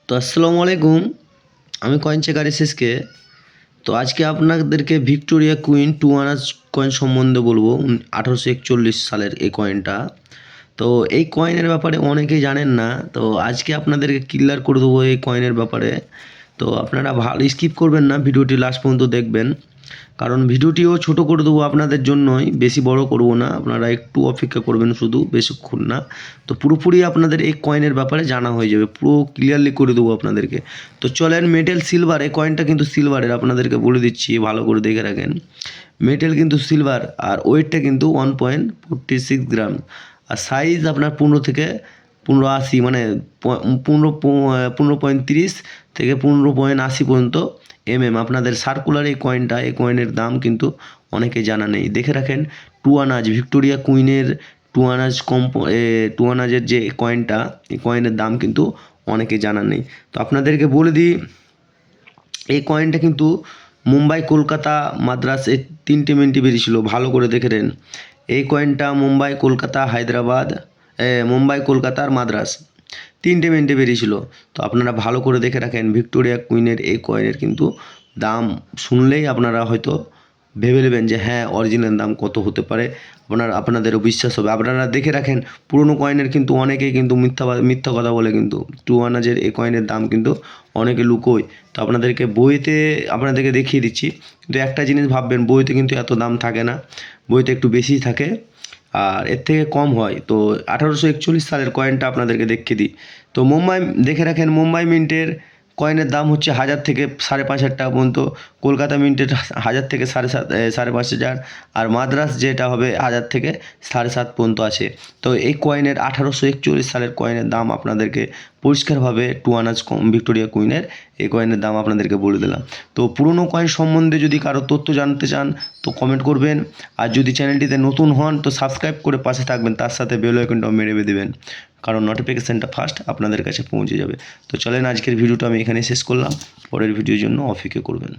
তো আসসালামু আলাইকুম। আমি কয়েন চেকার এসএসকে। তো আজকে আপনাদেরকে ভিক্টোরিয়া কুইন 2 আনাস কয়েন সম্বন্ধে বলবো। 1841 সালের এই কয়েনটা। তো এই কয়েনের ব্যাপারে অনেকেই জানেন না। তো আজকে আপনাদেরকে ক্লিয়ার করে দেবো এই কয়েনের ব্যাপারে। তো আপনারা ভালো স্কিপ করবেন না, ভিডিওটি লাস্ট পর্যন্ত দেখবেন। কারণ ভিডিওটিও ছোট করে দেবো আপনাদের জন্যই, বেশি বড় করব না। আপনারা একটু অপেক্ষা করবেন, শুধু বেশিক্ষণ না। তো পুরোপুরি আপনাদের এই কয়েনের ব্যাপারে জানা হয়ে যাবে, পুরো ক্লিয়ারলি করে দেবো আপনাদেরকে। তো চলেন, মেটেল সিলভার, এই কয়েনটা কিন্তু সিলভারের, আপনাদেরকে বলে দিচ্ছি, ভালো করে দেখে রাখেন। মেটেল কিন্তু সিলভার, আর ওয়েটটা কিন্তু 1.46 গ্রাম। আর সাইজ আপনার 15 থেকে 15.80, মানে 15.30 থেকে 15.80 পর্যন্ত আপনাদের সার্কুলার এই কয়েনটা, এই কয়েনের দাম কিন্তু অনেকে জানা নেই। দেখে রাখেন, 2 আনাজ ভিক্টোরিয়া কুইনের 2 আনাজ টু আনাজের যে কয়েনটা, এই কয়েনের দাম কিন্তু অনেকে জানা নেই। তো আপনাদেরকে বলে দিই, এই কয়েনটা কিন্তু মুম্বাই, কলকাতা, মাদ্রাস, এই 3টে মিন্টে বেরিয়েছিল, ভালো করে দেখে নেন। এই কয়েনটা মুম্বাই, কলকাতা, হায়দ্রাবাদ, মুম্বাই, কলকাতা আর মাদ্রাস 3টে মিন্টে বেরিয়েছিল। তো আপনারা ভালো করে দেখে রাখেন, ভিক্টোরিয়া কুইনের এই কয়েনের কিন্তু দাম শুনলেই আপনারা হয়তো ভেবে নেবেন যে হ্যাঁ, অরিজিনাল দাম কত হতে পারে, আপনাদেরও বিশ্বাস হবে। আপনারা দেখে রাখেন, পুরনো কয়েনের কিন্তু অনেকেই কিন্তু মিথ্যা কথা বলে, কিন্তু 2 আনাজের এই কয়েনের দাম কিন্তু অনেকে লুকোয়। তো আপনাদেরকে বইতে আপনাদেরকে দেখিয়ে দিচ্ছি। কিন্তু একটা জিনিস ভাববেন, বইতে কিন্তু এত দাম থাকে না, বইতে একটু বেশিই থাকে, আর এর থেকে কম হয়। তো 1841 সালের কয়েনটা আপনাদেরকে দেখিয়ে দিই। তো মুম্বাই, দেখে রাখেন, মুম্বাই মিন্টের কয়েনের দাম হচ্ছে 1000 থেকে 5,500 টাকা পর্যন্ত। কলকাতা মিন্টের 1000 থেকে 5,500, আর মাদ্রাস যেটা হবে 1000 থেকে 7,500 পর্যন্ত আছে। তো এই কয়েনের 1841 সালের কয়েনের দাম আপনাদেরকে পরিষ্কারভাবে 2 আনাজ ভিক্টোরিয়া কুইনের এই কয়েনের দাম আপনাদেরকে বলে দিলাম। তো পুরনো কয়েন সম্বন্ধে যদি কারো তথ্য জানতে চান তো কমেন্ট করবেন, আর যদি চ্যানেলটিতে নতুন হন তো সাবস্ক্রাইব করে পাশে থাকবেন, তার সাথে বেল আইকনটাও মেরে দেবেন, কারণ নোটিফিকেশানটা ফার্স্ট আপনাদের কাছে পৌঁছে যাবে। তো চলেন, আজকের ভিডিওটা আমি এখানে শেষ করলাম, পরের ভিডিওর জন্য অপেক্ষা করবেন।